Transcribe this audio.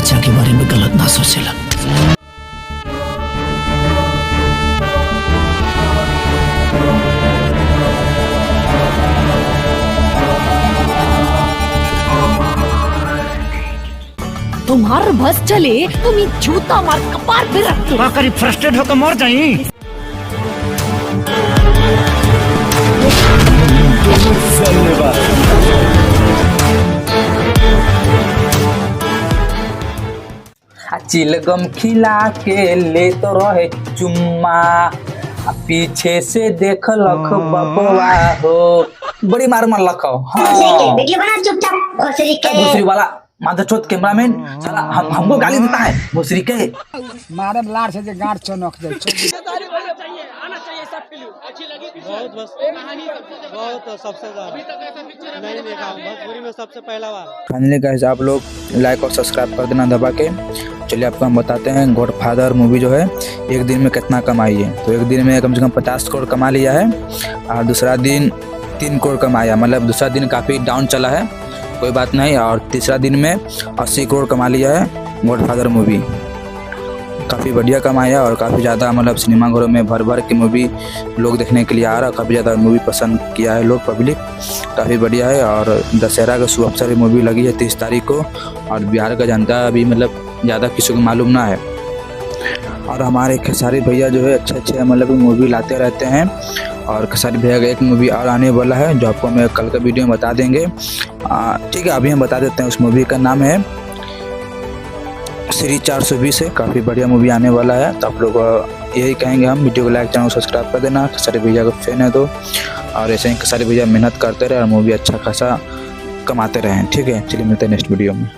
बच्चा के बारे में गलत ना सोचेला। तुम्हार बस चले तुम जूता मार कपार पे रख दो। करी फ्रस्ट्रेट होकर मर जाई। चिलगम खिला के ले तो रहे चुम्मा, पीछे से देख लख बबवा हो। बड़ी मार लख। हाँ। वीडियो बना चुपचाप भोसरी के। भोसरी वाला माधवचोद कैमरामैन साला हमको गाली देता है भोसरी के। मारे लार से गांठ चनक जाए। बहुत सबसे ज्यादा नहीं देखा भोजपुरी में सबसे पहला बार। फाइनली गाइस आप लोग लाइक और सब्सक्राइब कर देना दबा के। चलिए आपको हम बताते हैं गॉडफादर मूवी जो है एक दिन में कितना कमाई है। तो एक दिन में कम से कम 50 करोड़ कमा लिया है और दूसरा दिन 3 करोड़ कमाया, मतलब दूसरा दिन काफ़ी डाउन चला है, कोई बात नहीं। और तीसरा दिन में 80 करोड़ कमा लिया है गॉडफादर मूवी। काफ़ी बढ़िया कमाया और काफ़ी ज़्यादा मतलब सिनेमाघरों में भर भर के मूवी लोग देखने के लिए आ रहा। काफ़ी ज़्यादा मूवी पसंद किया है लोग, पब्लिक काफ़ी बढ़िया है। और दशहरा का शुभ अवसर मूवी लगी है 30 तारीख को, और बिहार का जनता अभी मतलब ज़्यादा किसी को मालूम ना है। और हमारे खेसारी भैया जो है अच्छे मतलब मूवी लाते रहते हैं। और खेसारी भैया का एक मूवी और आने वाला है जो आपको मैं कल का वीडियो में बता देंगे। ठीक है, अभी हम बता देते हैं। उस मूवी का नाम है श्री 420 है। काफ़ी बढ़िया मूवी आने वाला है। तो आप लोग यही कहेंगे हम, वीडियो को लाइक चैनल को सब्सक्राइब कर देना। खेसारी भैया का फैन है तो, और ऐसे ही खेसारी भैया मेहनत करते रहे और मूवी अच्छा खासा कमाते रहें। ठीक है, चलिए मिलते हैं नेक्स्ट वीडियो में।